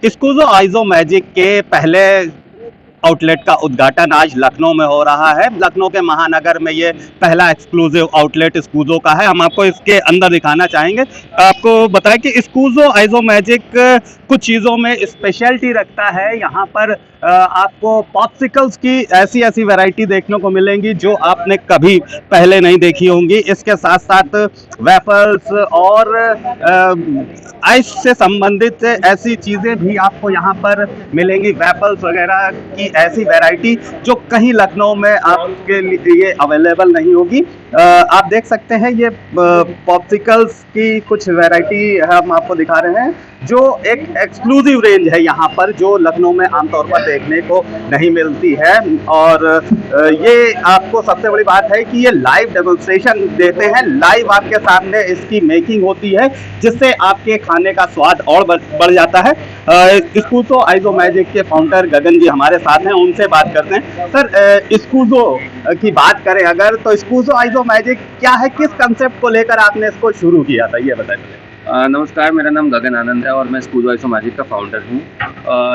स्कूजो आइजो मैजिक के पहले आउटलेट का उद्घाटन आज लखनऊ में हो रहा है। लखनऊ के महानगर में ये पहला एक्सक्लूसिव आउटलेट स्कूजो का है। हम आपको इसके अंदर दिखाना चाहेंगे। आपको बताएं कि स्कूजो आइजो मैजिक कुछ चीज़ों में स्पेशलिटी रखता है। यहाँ पर आपको पॉप्सिकल्स की ऐसी ऐसी वैरायटी देखने को मिलेंगी जो आपने कभी पहले नहीं देखी होंगी। इसके साथ साथ वेफल्स और आइस से संबंधित ऐसी चीज़ें भी आपको यहाँ पर मिलेंगी। वेफल्स वगैरह की ऐसी वैरायटी जो कहीं लखनऊ में आपके लिए अवेलेबल नहीं होगी। आप देख सकते हैं ये पॉप्सिकल्स की कुछ वैरायटी हम आपको दिखा रहे हैं जो एक एक्सक्लूसिव रेंज है यहाँ पर, जो लखनऊ में आमतौर पर देखने को नहीं मिलती है। और ये आपको सबसे बड़ी बात है कि ये लाइव डेमोन्स्ट्रेशन देते हैं, लाइव आपके सामने इसकी मेकिंग होती है, जिससे आपके खाने का स्वाद और बढ़ जाता है। स्कूजो आइजो मैजिक के फाउंडर गगन जी हमारे साथ हैं, उनसे बात करते हैं। सर, स्कूजो की बात करें अगर, तो स्कूजो आइजो मैजिक क्या है, किस कंसेप्ट को लेकर आपने इसको शुरू किया था, ये बताइए। नमस्कार, मेरा नाम गगन आनंद है और मैं स्कूजो आइजो मैजिक का फाउंडर हूँ।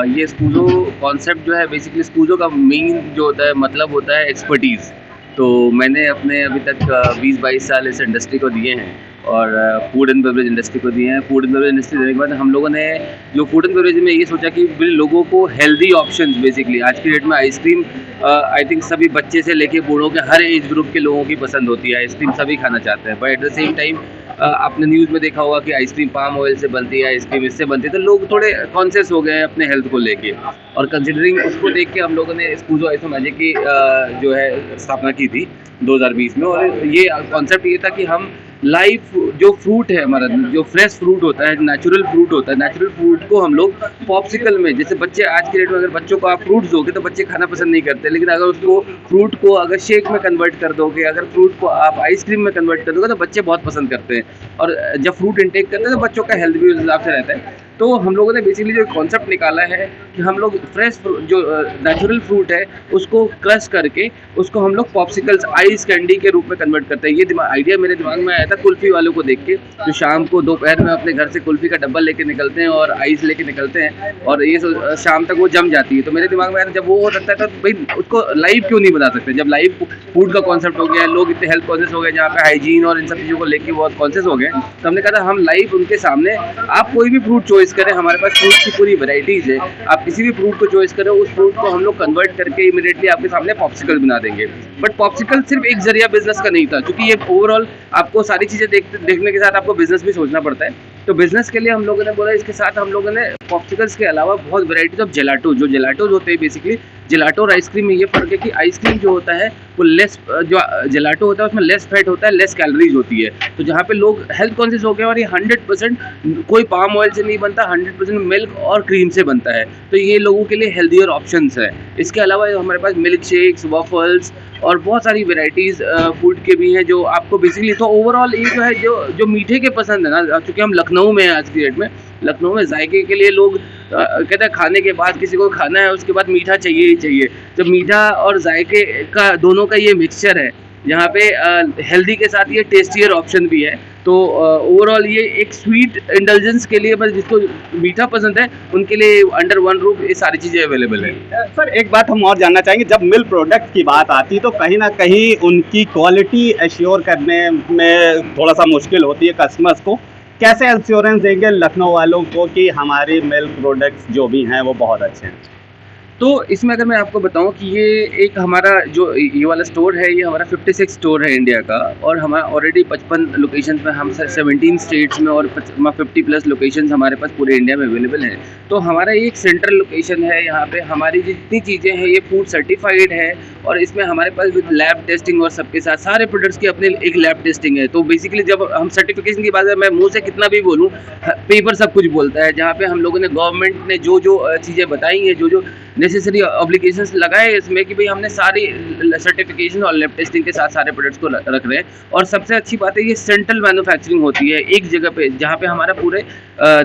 ये स्कूजो कॉन्सेप्ट जो है, बेसिकली स्कूजो का मेन जो होता है मतलब होता है एक्सपर्टीज़। तो मैंने अपने अभी तक 20-22 साल इस इंडस्ट्री को दिए हैं और फूड एंड बेवरेज इंडस्ट्री को दिए हैं। फूड एंड बेवरेज इंडस्ट्री देने के बाद हम लोगों ने जो फूड एंड बेवरेज में ये सोचा कि लोगों को हेल्दी ऑप्शंस, बेसिकली आज की डेट में आइसक्रीम आई थिंक सभी बच्चे से लेके बूढ़ों के हर एज ग्रुप के लोगों की पसंद होती है। आइसक्रीम सभी खाना चाहते हैं, but at the same time आपने न्यूज़ में देखा होगा कि आइसक्रीम पाम ऑयल से बनती है, आइसक्रीम इससे बनती है, तो लोग थोड़े कॉन्शियस हो गए हैं अपने हेल्थ को लेके। और कंसिडरिंग उसको देख के हम लोगों ने स्कूजो आइजो मैजिक की जो है स्थापना की थी 2020 में। और ये कॉन्सेप्ट ये था कि हम लाइव जो फ्रूट है हमारा, जो फ्रेश फ्रूट होता है, नेचुरल फ्रूट होता है, नेचुरल फ्रूट को हम लोग पॉप्सिकल में, जैसे बच्चे आज के डेट में अगर बच्चों को आप फ्रूट्स दोगे तो बच्चे खाना पसंद नहीं करते, लेकिन अगर उसको फ्रूट को अगर शेक में कन्वर्ट कर दोगे, अगर फ्रूट को आप आइसक्रीम में कन्वर्ट कर दोगे तो बच्चे बहुत पसंद करते हैं। और जब फ्रूट इंटेक करते हैं तो बच्चों का हेल्थ भी उस हिसाब से रहता है। तो हम लोगों ने बेसिकली जो कॉन्सेप्ट निकाला है कि हम लोग फ्रेश जो नेचुरल फ्रूट है उसको क्रश करके उसको हम लोग पॉप्सिकल्स, आइस कैंडी के रूप में कन्वर्ट करते हैं। ये आइडिया मेरे दिमाग में आया था कुल्फ़ी वालों को देख के, जो शाम को दोपहर में अपने घर से कुल्फ़ी का डब्बा लेके निकलते हैं और आइस लेके निकलते हैं और ये शाम तक वो जम जाती है। तो मेरे दिमाग में आया जब वो हो सकता है तो भाई उसको लाइव क्यों नहीं बना सकते। जब लाइव फूड का कॉन्सेप्ट हो गया, लोग इतने हेल्थ कॉन्शियस हो गए, जहाँ पे हाइजीन और इन सब चीज़ों को लेके बहुत कॉन्शियस हो गए, तो हमने कहा था हम लाइव उनके सामने, आप कोई भी फ्रूट चॉइस करें, हमारे पास फ्रूट की पूरी वैरायटीज़ है, आप किसी भी फ्रूट को चॉइस करें, उस फ्रूट को हम लोग कन्वर्ट करके इमीडिएटली आपके सामने पॉप्सिकल बना देंगे। बट पॉप्सिकल सिर्फ एक जरिया बिजनेस का नहीं था, क्योंकि ये ओवरऑल आपको सारी चीज़ें देखने के साथ आपको बिजनेस भी सोचना पड़ता है। तो बिजनेस के लिए हम लोगों ने बोला, इसके साथ हम लोगों ने पॉप्सिकल्स के अलावा बहुत वैरायटीज ऑफ जेलाटो, जो जेलाटोज होते हैं बेसिकली, जेलाटो और आइसक्रीम में ये फ़र्क है कि आइसक्रीम जो होता है वो लेस, जो जेलाटो होता है उसमें लेस फैट होता है, लेस कैलोरीज होती है। तो जहाँ पे लोग हेल्थ कॉन्शियस हो गए और ये 100% कोई पाम ऑयल से नहीं बनता, 100% मिल्क और क्रीम से बनता है, तो ये लोगों के लिए हेल्दियर ऑप्शंस है। इसके अलावा हमारे पास मिल्क शेक्स, वॉफल्स और बहुत सारी वैरायटीज़ फूड के भी हैं जो आपको बेसिकली, तो ओवरऑल ये जो है जो मीठे के पसंद है ना, क्योंकि हम लखनऊ में हैं आज की डेट में, लखनऊ में जायके के लिए लोग कहते हैं खाने के बाद किसी को खाना है उसके बाद मीठा चाहिए ही चाहिए। जब मीठा और जायके का दोनों का ये मिक्सचर है, यहाँ पे हेल्दी के साथ ये टेस्टियर ऑप्शन भी है। तो ओवरऑल ये एक स्वीट इंडल्जेंस के लिए, बस जिसको मीठा पसंद है उनके लिए अंडर वन रूफ ये सारी चीज़ें अवेलेबल है। सर, एक बात हम और जानना चाहेंगे, जब मिल्क प्रोडक्ट की बात आती है तो कहीं ना कहीं उनकी क्वालिटी एश्योर करने में थोड़ा सा मुश्किल होती है कस्टमर्स को। कैसे एश्योरेंस देंगे लखनऊ वालों को कि हमारे मिल्क प्रोडक्ट्स जो भी हैं वो बहुत अच्छे हैं? तो इसमें अगर मैं आपको बताऊं कि ये एक हमारा जो ये वाला स्टोर है, ये हमारा 56 स्टोर है इंडिया का, और हमारा ऑलरेडी 55 लोकेशन में, हम 17 स्टेट्स में और 50+ लोकेशन हमारे पास पूरे इंडिया में अवेलेबल हैं। तो हमारा एक सेंट्रल लोकेशन है, यहाँ पे हमारी जितनी चीज़ें हैं ये फूड सर्टिफाइड है, और इसमें हमारे पास विद लैब टेस्टिंग और सबके साथ सारे प्रोडक्ट्स की अपने एक लैब टेस्टिंग है। तो बेसिकली जब हम सर्टिफिकेशन की बात है, मैं मुँह से कितना भी बोलूँ, पेपर सब कुछ बोलता है। जहाँ पे हम लोगों ने, गवर्नमेंट ने जो चीज़ें बताई हैं, जो नेसेसरी ऑब्लिगेशंस लगाए इसमें, कि भाई हमने सारी सर्टिफिकेशन और लैब टेस्टिंग के साथ सारे प्रोडक्ट्स को रख रहे हैं। और सबसे अच्छी बात है, ये सेंट्रल मैन्युफैक्चरिंग होती है एक जगह पे, जहाँ पे हमारा पूरे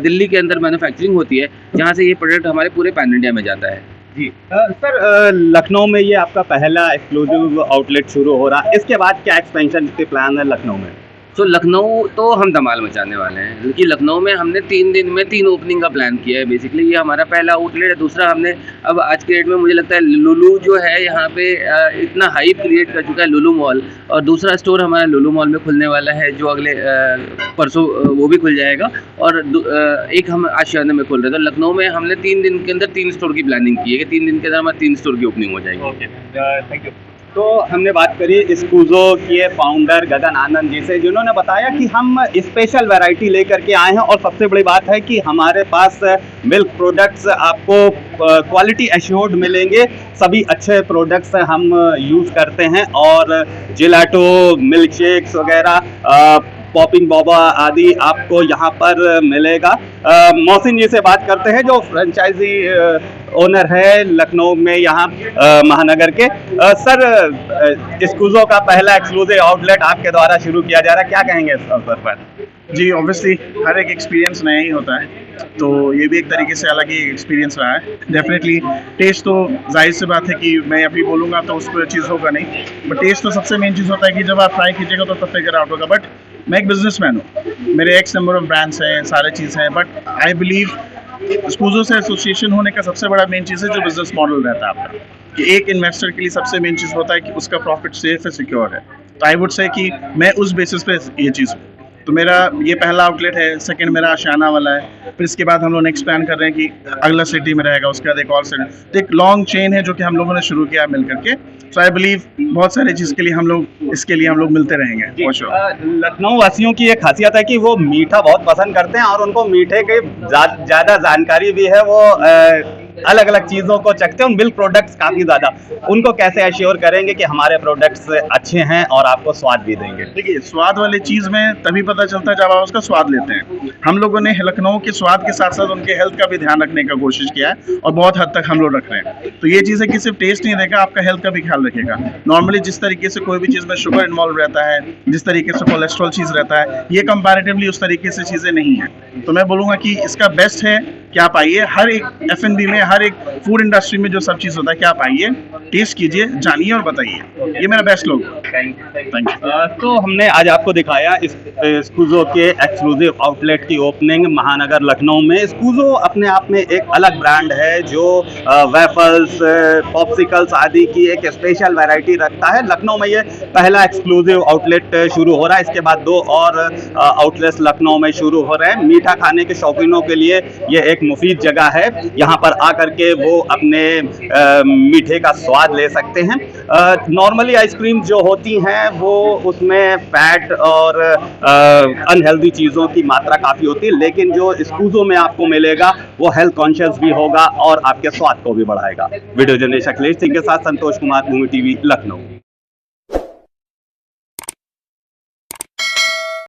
दिल्ली के अंदर मैन्युफैक्चरिंग होती है, जहाँ से ये प्रोडक्ट हमारे पूरे पैन इंडिया में जाता है। जी सर, लखनऊ में ये आपका पहला एक्सक्लूसिव आउटलेट शुरू हो रहा है, इसके बाद क्या एक्सपेंशन के प्लान है लखनऊ में? सो लखनऊ तो हम धमाल मचाने वाले हैं, क्योंकि लखनऊ में हमने 3 दिन में 3 ओपनिंग का प्लान किया है। बेसिकली ये हमारा पहला आउटलेट है। दूसरा, हमने अब आज के डेट में मुझे लगता है लुलु जो है यहाँ पे इतना हाइप क्रिएट कर चुका है लुलु मॉल, और दूसरा स्टोर हमारा लुलु मॉल में खुलने वाला है जो अगले परसों वो भी खुल जाएगा, और एक हम आशियाने में खुल रहे हैं। तो लखनऊ में हमने 3 दिन के अंदर 3 स्टोर की प्लानिंग की है कि 3 दिन के अंदर हमारे 3 स्टोर की ओपनिंग हो जाएगी। Okay, thank you. तो हमने बात करी स्कूजो के फाउंडर गगन आनंद जी से, जिन्होंने बताया कि हम स्पेशल वैरायटी लेकर के आए हैं, और सबसे बड़ी बात है कि हमारे पास मिल्क प्रोडक्ट्स आपको क्वालिटी एश्योर्ड मिलेंगे। सभी अच्छे प्रोडक्ट्स हम यूज़ करते हैं, और जिलेटो, मिल्क शेक्स वगैरह, पॉपिंग बोबा आदि आपको यहाँ पर मिलेगा। मोहसिन जी से बात करते हैं, जो फ्रेंचाइजी ओनर है लखनऊ में यहाँ महानगर के। सर, स्कूजो का पहला एक्सक्लूसिव आउटलेट आपके द्वारा शुरू किया जा रहा है, क्या कहेंगे इस अवसर पर? जी, ऑब्वियसली हर एक एक्सपीरियंस नया ही होता है, तो ये भी एक तरीके से अलग ही एक्सपीरियंस रहा है। डेफिनेटली टेस्ट तो जाहिर सी बात है कि मैं अभी बोलूँगा तो उस पर चीज़ होगा नहीं, बट टेस्ट तो सबसे मेन चीज़ होता है कि जब आप ट्राई कीजिएगा तो तब फिगर आउट होगा। बट मैं एक बिजनेसमैन हूँ, मेरे एक्स नंबर ऑफ ब्रांड्स हैं, सारे चीज़ हैं, बट आई बिलीव स्कूजो से एसोसिएशन होने का सबसे बड़ा मेन चीज़ है जो बिजनेस मॉडल रहता है आपका, कि एक इन्वेस्टर के लिए सबसे मेन चीज़ होता है कि उसका प्रॉफिट सेफ है, सिक्योर है। तो आई वुड से कि मैं उस बेसिस पे ये चीज़ हूँ। तो मेरा ये पहला आउटलेट है, सेकंड मेरा आशियाना वाला है, फिर इसके बाद हम लोग नेक्स्ट प्लान कर रहे हैं कि अगला सिटी में रहेगा, उसके बाद एक और सिटी। तो एक लॉन्ग चेन है जो कि हम लोगों ने शुरू किया मिल करके। सो आई बिलीव बहुत सारी चीज़ के लिए हम लोग इसके लिए हम लोग मिलते रहेंगे फॉर श्योर। लखनऊ वासियों की एक खासियत है कि वो मीठा बहुत पसंद करते हैं, और उनको मीठे के ज़्यादा जानकारी भी है। वो अलग अलग चीज़ों को चखते हैं, मिल्क प्रोडक्ट्स काफ़ी ज़्यादा। उनको कैसे एश्योर करेंगे कि हमारे प्रोडक्ट्स अच्छे हैं और आपको स्वाद भी देंगे? देखिए, स्वाद वाली चीज़ में तभी पता चलता है जब आप उसका स्वाद लेते हैं। हम लोगों ने लखनऊ के स्वाद के साथ साथ उनके हेल्थ का भी ध्यान रखने का कोशिश किया है, और बहुत हद तक हम लोग रख रहे हैं। तो ये चीज़ है कि सिर्फ टेस्ट नहीं देगा, आपका हेल्थ का भी ख्याल रखेगा। नॉर्मली जिस तरीके से कोई भी चीज़ में शुगर इन्वॉल्व रहता है, जिस तरीके से कोलेस्ट्रॉल चीज़ रहता है, ये कंपैरेटिवली उस तरीके से चीज़ें नहीं हैं। तो मैं बोलूँगा कि इसका बेस्ट है कि आप आइए, हर एक F&B में, हर एक फूड इंडस्ट्री में जो सब चीज़ होता है कि आप आइए, टेस्ट कीजिए, जानिए और बताइए। ये मेरा बेस्ट लोग। Thank you. तो हमने आज आपको दिखाया स्कूजो के एक्सक्लूसिव आउटलेट की ओपनिंग महानगर लखनऊ में। स्कूजो अपने आप में एक अलग ब्रांड है जो वेफल्स, पॉप्सिकल्स आदि की एक स्पेशल वैरायटी रखता है। लखनऊ में ये पहला एक्सक्लूसिव आउटलेट शुरू हो रहा है, इसके बाद 2 और आउटलेट्स लखनऊ में शुरू हो रहे हैं। मीठा खाने के शौकीनों के लिए ये एक मुफीद जगह है, यहाँ पर आकर के वो अपने मीठे का स्वाद ले सकते हैं। नॉर्मली आइसक्रीम जो होती हैं वो उसमें फैट और अनहेल्दी चीज़ों की मात्रा काफ़ी होती है, लेकिन जो स्कूजो में आपको मिलेगा वो हेल्थ कॉन्शियस भी होगा और आपके स्वाद को भी बढ़ाएगा। वीडियो जर्नलिस्ट अखिलेश सिंह के साथ संतोष कुमार, भूमि टीवी, लखनऊ।